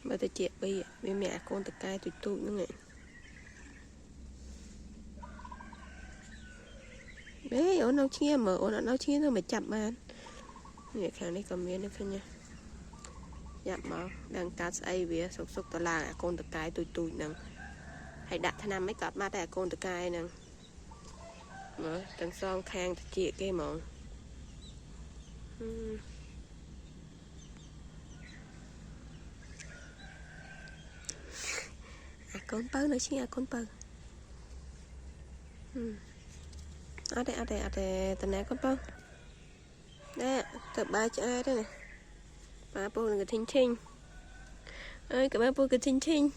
mà tôi chẹp bây với mẹ con tụi cay tụi tụi nữa này đấy ổn đâu chia mở ổn đâu chia thôi mà chậm mà nè khang này comment nữa nha chậm mà đang cắt ai về sốc sốc tao là con tụi cay tụi tụi nè hãy đặt thằng mấy cặp ma tại con tụi cay nè mở đằng sau khang chị cái món con bơ nữa chứ con bơ ở đây tao nè con bơ nè tập ba cho ai đây này ba bô là cái thinh thinh ơi cả ba bô cái thinh thinh